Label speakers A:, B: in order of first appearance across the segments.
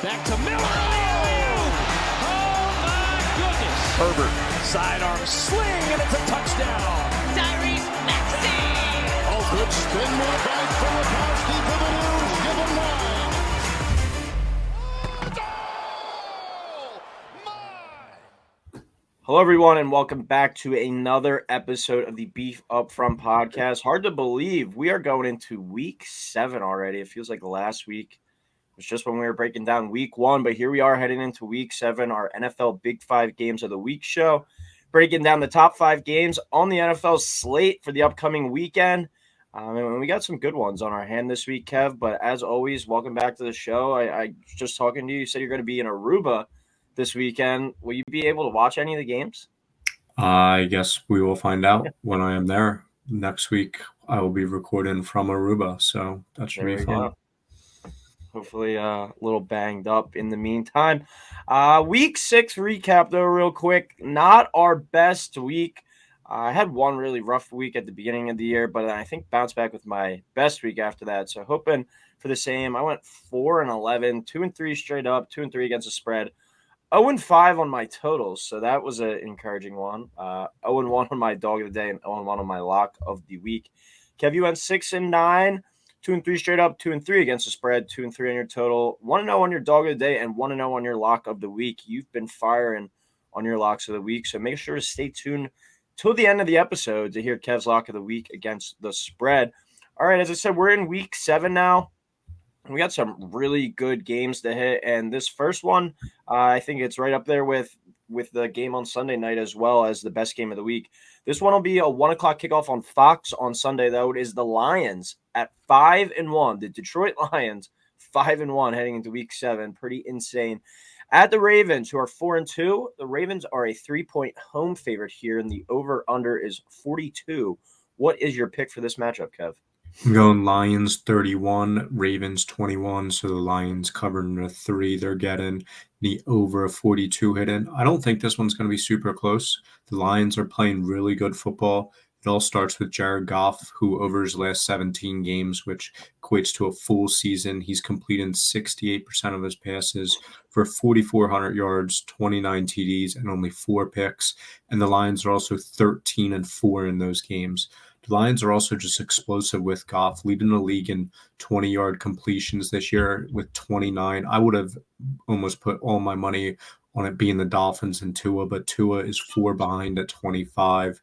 A: Back to Miller. Oh my goodness.
B: Herbert.
A: Sidearm sling, and it's a touchdown.
C: Tyrese Maxey.
B: Oh, good spin move by Filipowski for the news. Give him 9.
D: Hello, everyone, and welcome back to another episode of the Beef Up Front podcast. Hard to believe we are going into week 7 already. It feels like last week was just when we were breaking down week 1, but here we are heading into week 7, our NFL Big 5 Games of the Week show, breaking down the top 5 games on the NFL slate for the upcoming weekend. And we got some good ones on our hand this week, Kev, but as always, welcome back to the show. I was just talking to you. You said you're going to be in Aruba this weekend. Will you be able to watch any of the games?
E: I guess we will find out when I am there. Next week, I will be recording from Aruba, so that should be fun.
D: Hopefully a little banged up in the meantime. Week 6 recap, though, real quick. Not our best week. I had one really rough week at the beginning of the year, but I think bounced back with my best week after that. So hoping for the same. I went 4-11, 2-3 straight up, 2-3 against the spread. 0-5 on my totals, so that was an encouraging one. 0-1 on my dog of the day and 0-1 on my lock of the week. Kev, you went 6-9, 2-3 straight up, 2-3 against the spread, 2-3 on your total, 1-0 on your dog of the day, and 1-0 on your lock of the week. You've been firing on your locks of the week, so make sure to stay tuned till the end of the episode to hear Kev's lock of the week against the spread. All right, as I said, we're in week 7 now. We got some really good games to hit, and this first one, I think it's right up there with the game on Sunday night as well as the best game of the week. This one will be a 1 o'clock kickoff on Fox on Sunday, though. It is the Lions at 5-1. The Detroit Lions, 5-1 heading into week 7. Pretty insane. At the Ravens, who are 4-2. The Ravens are a 3-point home favorite here, and the over-under is 42. What is your pick for this matchup, Kev?
E: I'm going Lions 31, Ravens 21. So the Lions covering the 3. They're getting the over 42 hidden. I don't think this one's going to be super close. The Lions are playing really good football. It all starts with Jared Goff, who over his last 17 games, which equates to a full season, he's completing 68% of his passes for 4,400 yards, 29 TDs, and only 4 picks. And the Lions are also 13-4 in those games. The Lions are also just explosive with Goff, leading the league in 20-yard completions this year with 29. I would have almost put all my money on it being the Dolphins and Tua, but Tua is 4 behind at 25.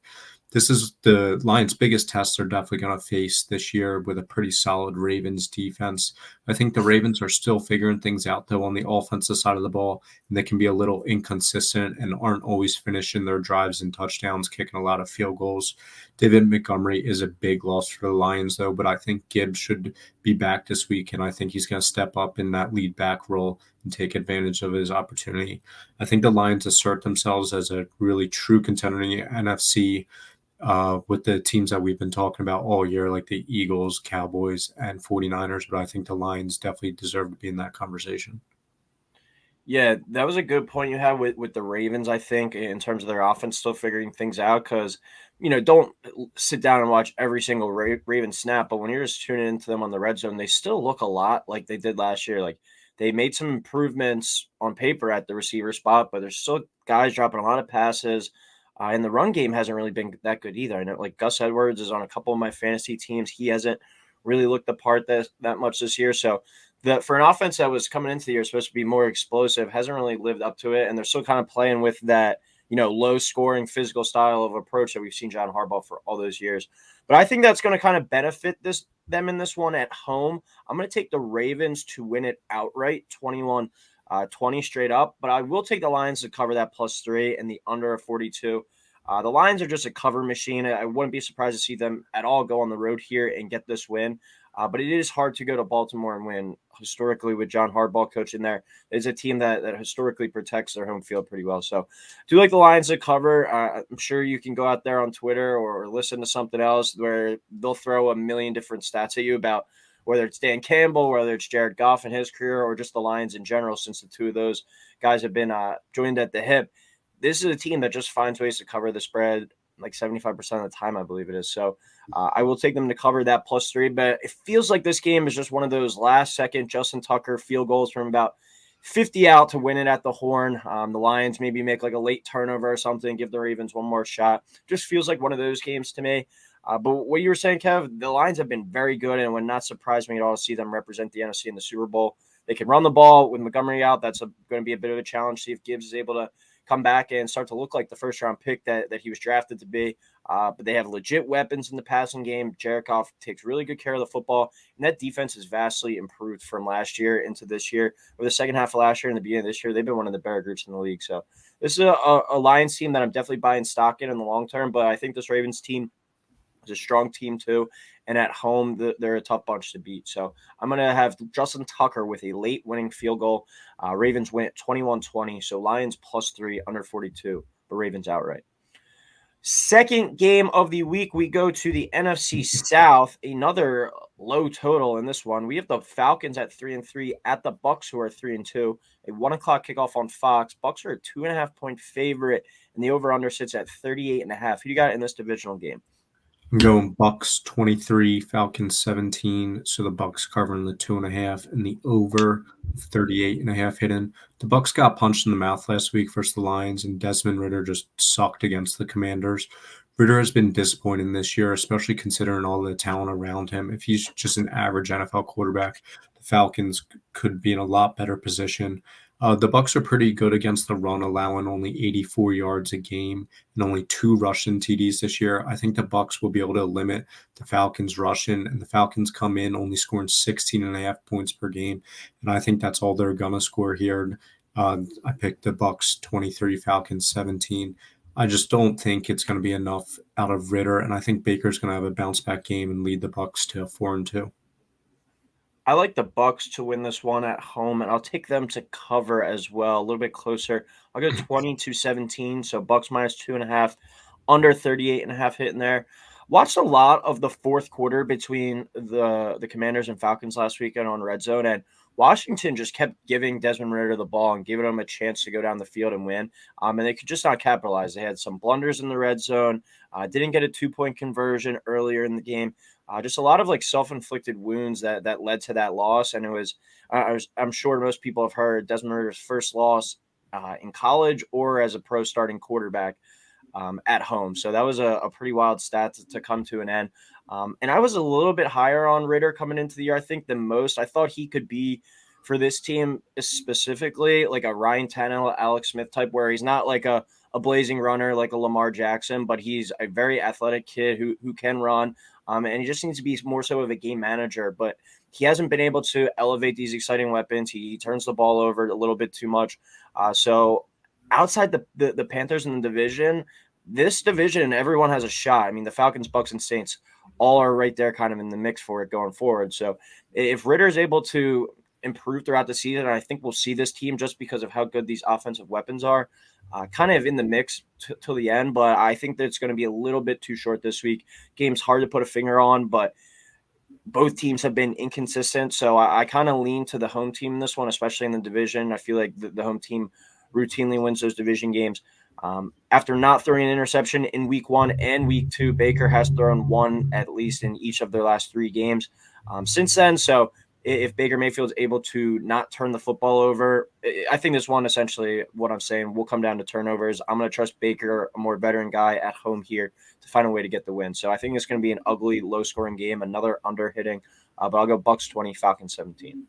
E: This is the Lions' biggest test they're definitely going to face this year with a pretty solid Ravens defense. I think the Ravens are still figuring things out, though, on the offensive side of the ball, and they can be a little inconsistent and aren't always finishing their drives and touchdowns, kicking a lot of field goals. David Montgomery is a big loss for the Lions, though, but I think Gibbs should be back this week, and I think he's going to step up in that lead back role and take advantage of his opportunity. I think the Lions assert themselves as a really true contender in the NFC, with the teams that we've been talking about all year, like the Eagles, Cowboys, and 49ers, but I think the Lions definitely deserve to be in that conversation.
D: Yeah, that was a good point you had with the Ravens, I think, in terms of their offense still figuring things out because, don't sit down and watch every single Raven snap, but when you're just tuning into them on the red zone, they still look a lot like they did last year. Like they made some improvements on paper at the receiver spot, but there's still guys dropping a lot of passes. And the run game hasn't really been that good either. I know, like Gus Edwards is on a couple of my fantasy teams. He hasn't really looked the part that much this year. So for an offense that was coming into the year supposed to be more explosive, hasn't really lived up to it. And they're still kind of playing with that, low scoring physical style of approach that we've seen John Harbaugh for all those years. But I think that's going to kind of benefit them in this one at home. I'm going to take the Ravens to win it outright, 21-20 straight up, but I will take the Lions to cover that +3 and the under of 42. The Lions are just a cover machine. I wouldn't be surprised to see them at all go on the road here and get this win. But it is hard to go to Baltimore and win. Historically, with John Harbaugh coaching there, it's a team that historically protects their home field pretty well. So do like the Lions to cover. I'm sure you can go out there on Twitter or listen to something else where they'll throw a million different stats at you about whether it's Dan Campbell, whether it's Jared Goff in his career, or just the Lions in general, since the two of those guys have been joined at the hip. This is a team that just finds ways to cover the spread like 75% of the time, I believe it is. So I will take them to cover that +3, but it feels like this game is just one of those last-second Justin Tucker field goals from about 50 out to win it at the Horn. The Lions maybe make like a late turnover or something, give the Ravens one more shot. Just feels like one of those games to me. But what you were saying, Kev, the Lions have been very good, and it would not surprise me at all to see them represent the NFC in the Super Bowl. They can run the ball with Montgomery out. That's going to be a bit of a challenge. See if Gibbs is able to come back and start to look like the first-round pick that he was drafted to be. But they have legit weapons in the passing game. Jared Goff takes really good care of the football, and that defense has vastly improved from last year into this year. Or the second half of last year and the beginning of this year, they've been one of the better groups in the league. So this is a Lions team that I'm definitely buying stock in the long term, but I think this Ravens team is a strong team too, and at home they're a tough bunch to beat. So I'm going to have Justin Tucker with a late winning field goal. Ravens win at 21-20, so Lions +3, under 42, but Ravens outright. Second game of the week, we go to the NFC South, another low total in this one. We have the Falcons at 3-3 at the Bucs, who are 3-2. A 1:00 kickoff on Fox. Bucs are a 2.5-point favorite, and the over/under sits at 38.5. Who do you got in this divisional game?
E: I'm going Bucs 23, Falcons 17. So the Bucs covering the 2.5 and the over 38.5 hidden. The Bucs got punched in the mouth last week versus the Lions, and Desmond Ridder just sucked against the Commanders. Ridder has been disappointing this year, especially considering all the talent around him. If he's just an average NFL quarterback, the Falcons could be in a lot better position. The Bucs are pretty good against the run, allowing only 84 yards a game and only 2 rushing TDs this year. I think the Bucs will be able to limit the Falcons rushing, and the Falcons come in only scoring 16.5 points per game, and I think that's all they're gonna score here. I picked the Bucs 23, Falcons 17. I just don't think it's going to be enough out of Ridder, and I think Baker's going to have a bounce back game and lead the Bucs to 4-2.
D: I like the Bucs to win this one at home, and I'll take them to cover as well, a little bit closer. I'll go 20-17, so Bucs -2.5, under 38.5 hitting there. Watched a lot of the fourth quarter between the Commanders and Falcons last weekend on Red Zone, and Washington just kept giving Desmond Ridder the ball and giving him a chance to go down the field and win. And they could just not capitalize. They had some blunders in the red zone, didn't get a 2-point conversion earlier in the game. Just a lot of like self-inflicted wounds that led to that loss. And it was, I'm sure most people have heard, Desmond Ridder's first loss in college or as a pro starting quarterback at home. So that was a pretty wild stat to come to an end. And I was a little bit higher on Ridder coming into the year, I think, than most. I thought he could be, for this team specifically, like a Ryan Tannehill, Alex Smith type, where he's not like a blazing runner like a Lamar Jackson, but he's a very athletic kid who can run. And he just needs to be more so of a game manager. But he hasn't been able to elevate these exciting weapons. He turns the ball over a little bit too much. So outside the Panthers in the division, this division, everyone has a shot. I mean, the Falcons, Bucs, and Saints all are right there kind of in the mix for it going forward. So if Ridder is able to improve throughout the season, I think we'll see this team just because of how good these offensive weapons are, kind of in the mix till the end. But I think that it's going to be a little bit too short this week. Game's hard to put a finger on, but both teams have been inconsistent. So I kind of lean to the home team in this one, especially in the division. I feel like the home team routinely wins those division games. After not throwing an interception in week 1 and week 2, Baker has thrown one at least in each of their last 3 games since then. So if Baker Mayfield is able to not turn the football over, I think this one, essentially what I'm saying, will come down to turnovers. I'm going to trust Baker, a more veteran guy at home here, to find a way to get the win. So I think it's going to be an ugly, low-scoring game, another under-hitting. But I'll go Bucs 20, Falcons 17.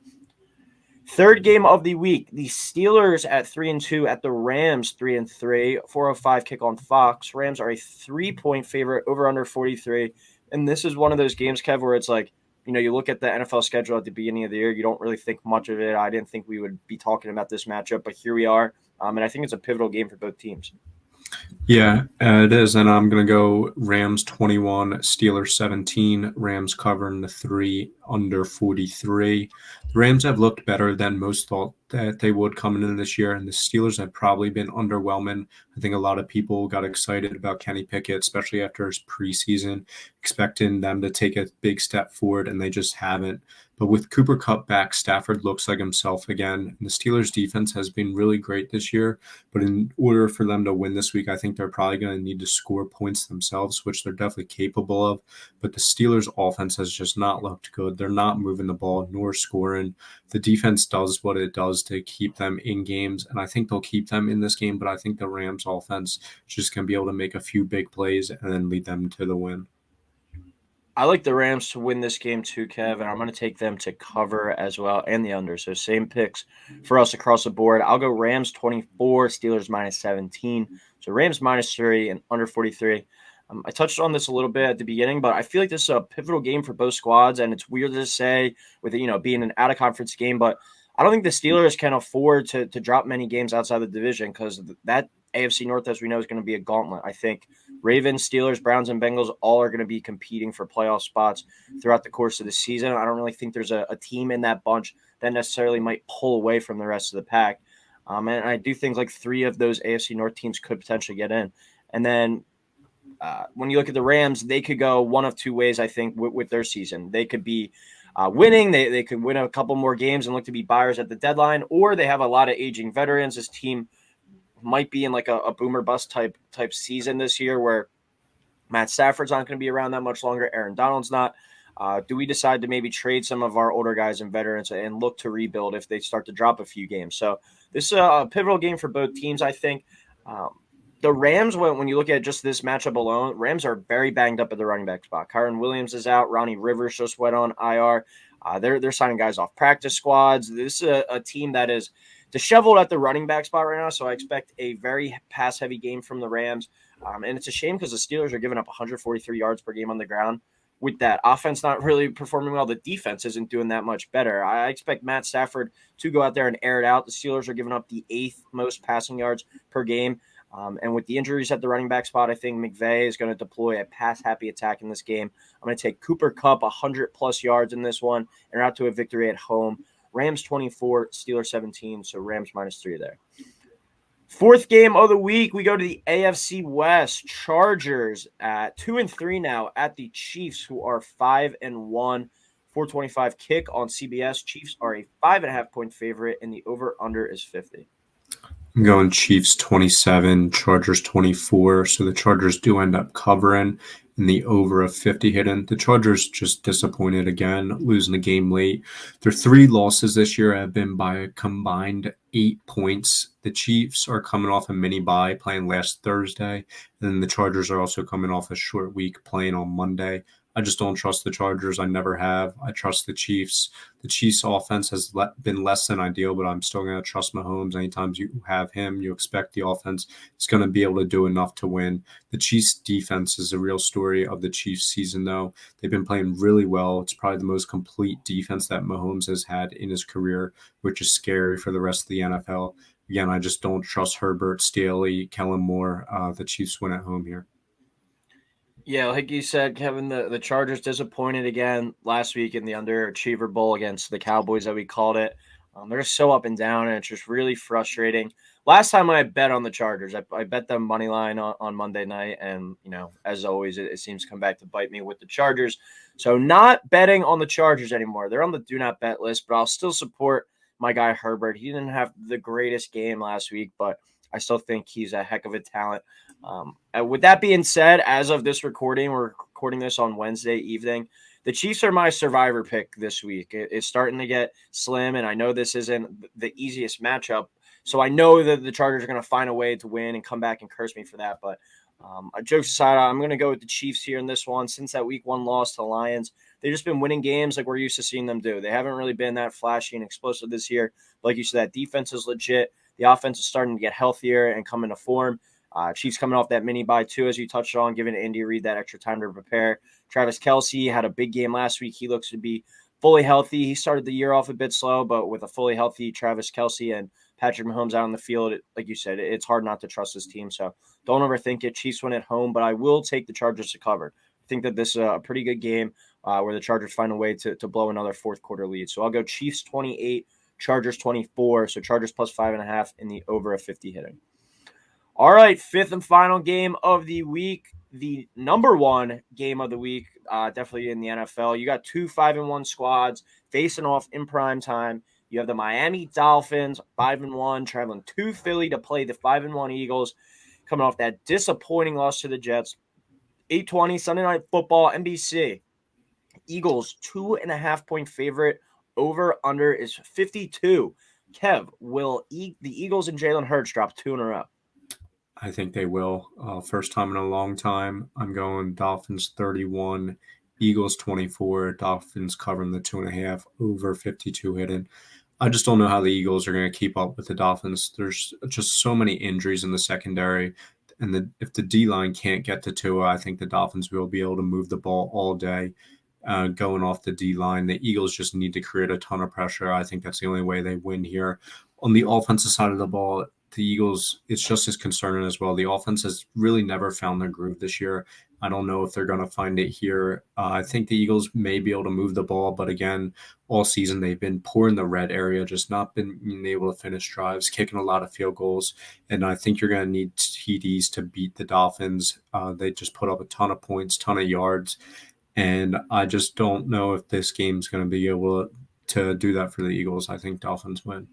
D: Third game of the week, the Steelers at 3-2 at the Rams 3-3, 4:05 kick on Fox. Rams are a 3-point favorite, over under 43. And this is one of those games, Kev, where it's like, you know, you look at the NFL schedule at the beginning of the year, you don't really think much of it. I didn't think we would be talking about this matchup, but here we are. And I think it's a pivotal game for both teams.
E: Yeah, it is. And I'm going to go Rams 21, Steelers 17, Rams covering the 3, under 43. The Rams have looked better than most thought that they would coming into this year, and the Steelers have probably been underwhelming. I think a lot of people got excited about Kenny Pickett, especially after his preseason, expecting them to take a big step forward, and they just haven't. But with Cooper Kupp back, Stafford looks like himself again. And the Steelers' defense has been really great this year. But in order for them to win this week, I think they're probably going to need to score points themselves, which they're definitely capable of. But the Steelers' offense has just not looked good they're not moving the ball nor scoring. The defense does what it does to keep them in games, and I think they'll keep them in this game, but I think the Rams offense is just going to be able to make a few big plays and then lead them to the win.
D: I like the Rams to win this game too, Kev, and I'm going to take them to cover as well and the under. So same picks for us across the board. I'll go Rams 24, Steelers minus 17. So Rams minus 3 and under 43. I touched on this a little bit at the beginning, but I feel like this is a pivotal game for both squads, and it's weird to say with being an out-of-conference game, but I don't think the Steelers can afford to drop many games outside the division because that AFC North, as we know, is going to be a gauntlet. I think Ravens, Steelers, Browns, and Bengals all are going to be competing for playoff spots throughout the course of the season. I don't really think there's a team in that bunch that necessarily might pull away from the rest of the pack. And I do think like 3 of those AFC North teams could potentially get in. And then when you look at the Rams, they could go one of 2 ways, I think, with their season. They could be winning. They could win a couple more games and look to be buyers at the deadline, or they have a lot of aging veterans. This team might be in like a boomer bust type season this year where Matt Stafford's not going to be around that much longer. Aaron Donald's not. Do we decide to maybe trade some of our older guys and veterans and look to rebuild if they start to drop a few games? So this is a pivotal game for both teams, I think. The Rams, when you look at just this matchup alone, Rams are very banged up at the running back spot. Kyron Williams is out. Ronnie Rivers just went on IR. They're signing guys off practice squads. This is a team that is disheveled at the running back spot right now, so I expect a very pass-heavy game from the Rams. And it's a shame because the Steelers are giving up 143 yards per game on the ground. With that offense not really performing well, the defense isn't doing that much better. I expect Matt Stafford to go out there and air it out. The Steelers are giving up the 8th most passing yards per game. And with the injuries at the running back spot, I think McVay is going to deploy a pass-happy attack in this game. I'm going to take Cooper Kupp 100-plus yards in this one and out to a victory at home. Rams 24, Steelers 17, so Rams minus 3 there. 4th game of the week, we go to the AFC West. Chargers at 2-3 now at the Chiefs, who are 5-1. 4:25 kick on CBS. Chiefs are a 5.5-point favorite, and the over/under is 50.
E: I'm going Chiefs 27, Chargers 24. So the Chargers do end up covering in the over of 50 hidden. The Chargers just disappointed again, losing the game late. Their 3 losses this year have been by a combined 8 points. The Chiefs are coming off a mini bye playing last Thursday. And then the Chargers are also coming off a short week playing on Monday. I just don't trust the Chargers. I never have. I trust the Chiefs. The Chiefs' offense has been less than ideal, but I'm still going to trust Mahomes. Anytime you have him, you expect the offense is going to be able to do enough to win. The Chiefs' defense is the real story of the Chiefs' season, though. They've been playing really well. It's probably the most complete defense that Mahomes has had in his career, which is scary for the rest of the NFL. Again, I just don't trust Herbert, Staley, Kellen Moore. The Chiefs win at home here.
D: Yeah, like you said, Kevin, the Chargers disappointed again last week in the Underachiever Bowl against the Cowboys that we called it. They're so up and down, and it's just really frustrating. Last time I bet on the Chargers, I bet them money line on Monday night, and, as always, it seems to come back to bite me with the Chargers. So not betting on the Chargers anymore. They're on the do not bet list, but I'll still support my guy Herbert. He didn't have the greatest game last week, but I still think he's a heck of a talent. With that being said, as of this recording, we're recording this on Wednesday evening. The Chiefs are my survivor pick this week. It's starting to get slim, and I know this isn't the easiest matchup. So I know that the Chargers are going to find a way to win and come back and curse me for that. But jokes aside, I'm going to go with the Chiefs here in this one. Since that week 1 loss to the Lions, they've just been winning games like we're used to seeing them do. They haven't really been that flashy and explosive this year. Like you said, that defense is legit. The offense is starting to get healthier and come into form. Chiefs coming off that mini bye too, as you touched on, giving Andy Reid that extra time to prepare. Travis Kelce had a big game last week. He looks to be fully healthy. He started the year off a bit slow, but with a fully healthy Travis Kelce and Patrick Mahomes out on the field, like you said, it's hard not to trust this team. So don't overthink it. Chiefs win at home, but I will take the Chargers to cover. I think that this is a pretty good game where the Chargers find a way to blow another fourth quarter lead. So I'll go Chiefs 28, Chargers 24. So Chargers plus 5.5 in the over of 50 hitting. All right, 5th and final game of the week, the number 1 game of the week, definitely in the NFL. You got 2 5-1 squads facing off in prime time. You have the Miami Dolphins, 5-1, traveling to Philly to play the 5-1 Eagles, coming off that disappointing loss to the Jets. 8:20 Sunday Night Football, NBC. Eagles 2.5-point favorite. Over under is 52. Kev, will the Eagles and Jalen Hurts drop 2 in a row?
E: I think they will. First time in a long time. I'm going Dolphins 31, Eagles 24, Dolphins covering the 2.5, over 52 hidden. I just don't know how the Eagles are going to keep up with the Dolphins. There's just so many injuries in the secondary. And if the D-line can't get to Tua, I think the Dolphins will be able to move the ball all day going off the D-line. The Eagles just need to create a ton of pressure. I think that's the only way they win here. On the offensive side of the ball, the Eagles, it's just as concerning as well. The offense has really never found their groove this year. I don't know if they're going to find it here. I think the Eagles may be able to move the ball, but again, all season they've been poor in the red area, just not been able to finish drives, kicking a lot of field goals. And I think you're going to need TDs to beat the Dolphins. They just put up a ton of points, ton of yards. And I just don't know if this game's going to be able to do that for the Eagles. I think Dolphins win.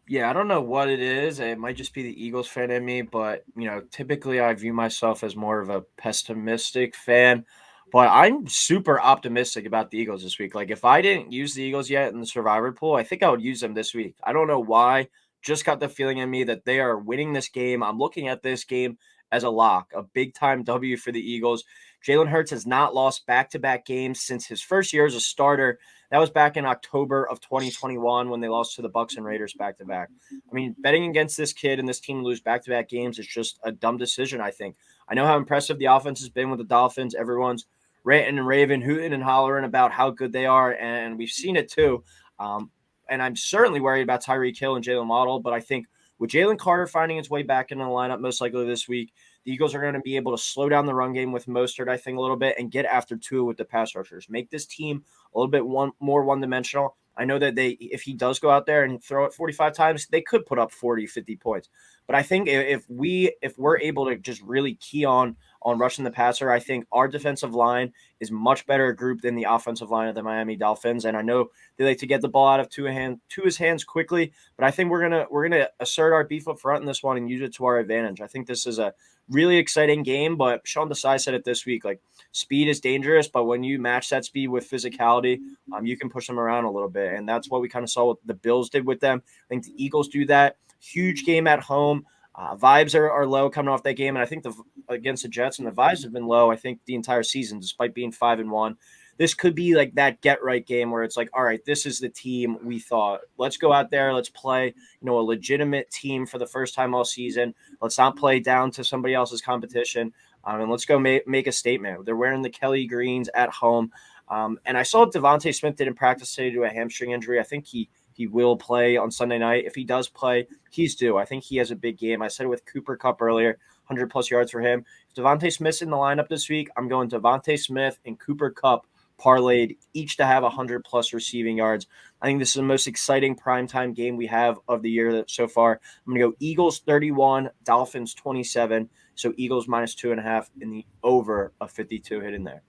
D: Yeah, I don't know what it is. It might just be the Eagles fan in me, but typically I view myself as more of a pessimistic fan. But I'm super optimistic about the Eagles this week. Like if I didn't use the Eagles yet in the survivor pool, I think I would use them this week. I don't know why. Just got the feeling in me that they are winning this game. I'm looking at this game as a lock, a big time W for the Eagles. Jalen Hurts has not lost back-to-back games since his first year as a starter. That was back in October of 2021 when they lost to the Bucs and Raiders back-to-back. I mean, betting against this kid and this team to lose back-to-back games is just a dumb decision, I think. I know how impressive the offense has been with the Dolphins. Everyone's ranting and raving, hooting and hollering about how good they are, and we've seen it too. And I'm certainly worried about Tyreek Hill and Jalen Waddle, but I think with Jalen Carter finding his way back into the lineup most likely this week, the Eagles are going to be able to slow down the run game with Mostert, I think, a little bit and get after Tua with the pass rushers. Make this team a little bit more one-dimensional. I know that if he does go out there and throw it 45 times, they could put up 40, 50 points. But I think if we're able to just really key on rushing the passer, I think our defensive line is much better group than the offensive line of the Miami Dolphins. And I know they like to get the ball out of Tua's hands quickly, but I think we're gonna assert our beef up front in this one and use it to our advantage. I think this is a really exciting game, but Sean Desai said it this week, like speed is dangerous, but when you match that speed with physicality, you can push them around a little bit. And that's what we kind of saw what the Bills did with them. I think the Eagles do that. Huge game at home. Vibes are low coming off that game. And I think against the Jets, and the vibes have been low, I think, the entire season, despite being 5-1. This could be like that get-right game where it's like, all right, this is the team we thought. Let's go out there. Let's play, a legitimate team for the first time all season. Let's not play down to somebody else's competition. And let's go make a statement. They're wearing the Kelly Greens at home. And I saw Devontae Smith didn't practice today due to a hamstring injury. I think he will play on Sunday night. If he does play, he's due. I think he has a big game. I said it with Cooper Kupp earlier, 100-plus yards for him. If Devontae Smith's in the lineup this week, I'm going Devontae Smith and Cooper Kupp parlayed, each to have 100-plus receiving yards. I think this is the most exciting primetime game we have of the year so far. I'm going to go Eagles 31, Dolphins 27. So Eagles minus 2.5 in the over of 52 hit in there.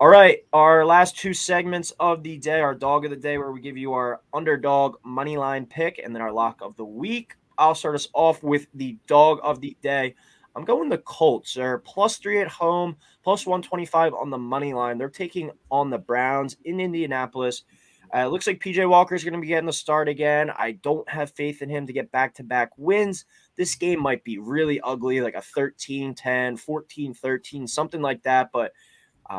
D: All right, our last two segments of the day, our dog of the day, where we give you our underdog money line pick and then our lock of the week. I'll start us off with the dog of the day. I'm going the Colts. They're +3 at home, +125 on the money line. They're taking on the Browns in Indianapolis. It looks like P.J. Walker is going to be getting the start again. I don't have faith in him to get back-to-back wins. This game might be really ugly, like a 13-10, 14-13, something like that, but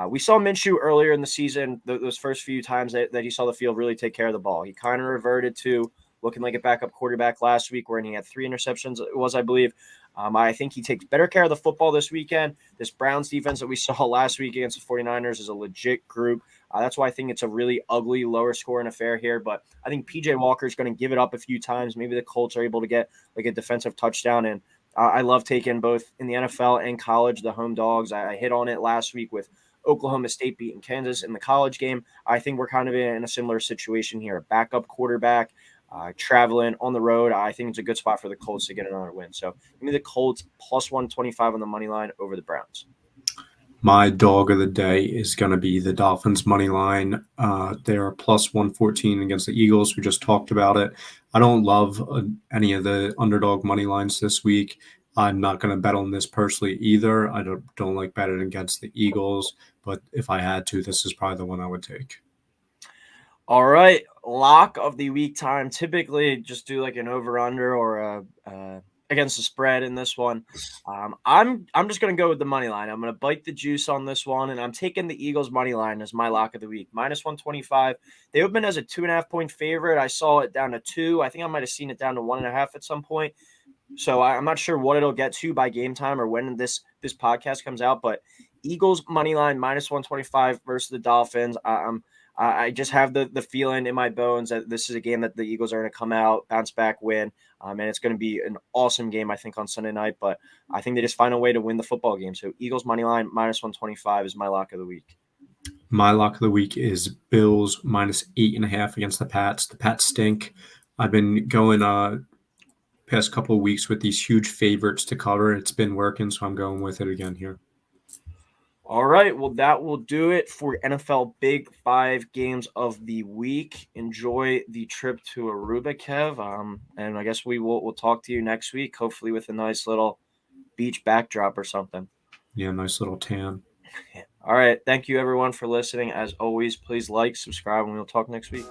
D: we saw Minshew earlier in the season, those first few times that he saw the field really take care of the ball. He kind of reverted to looking like a backup quarterback last week where he had 3 interceptions, it was, I believe. I think he takes better care of the football this weekend. This Browns defense that we saw last week against the 49ers is a legit group. That's why I think it's a really ugly, lower-scoring affair here. But I think P.J. Walker is going to give it up a few times. Maybe the Colts are able to get like a defensive touchdown. And I love taking both in the NFL and college the home dogs. I hit on it last week with Oklahoma State beating Kansas in the college game. I think we're kind of in a similar situation here. A backup quarterback traveling on the road. I think it's a good spot for the Colts to get another win. So give me the Colts +125 on the money line over the Browns.
E: My dog of the day is going to be the Dolphins money line. They are +114 against the Eagles. We just talked about it. I don't love any of the underdog money lines this week. I'm not going to bet on this personally either. I don't like betting against the Eagles, but if I had to, this is probably the one I would take.
D: All right, lock of the week time. Typically, just do like an over/under or against the spread in this one. I'm just gonna go with the money line. I'm gonna bite the juice on this one, and I'm taking the Eagles money line as my lock of the week. -125. They opened as a 2.5-point favorite. I saw it down to 2. I think I might have seen it down to 1.5 at some point. So I'm not sure what it'll get to by game time or when this podcast comes out, but Eagles money line -125 versus the Dolphins. I just have the feeling in my bones that this is a game that the Eagles are going to come out, bounce back, win, and it's going to be an awesome game, I think, on Sunday night. But I think they just find a way to win the football game. So Eagles money line -125 is my lock of the week.
E: My lock of the week is Bills -8.5 against the Pats. The Pats stink. I've been going past couple of weeks with these huge favorites to cover. It's been working, so I'm going with it again here.
D: All right, well, that will do it for NFL Big 5 games of the week. Enjoy the trip to Aruba, Kev, and I guess we'll talk to you next week, hopefully with a nice little beach backdrop or something.
E: Yeah, nice little tan.
D: All right, thank you everyone for listening. As always, please like, subscribe, and we'll talk next week.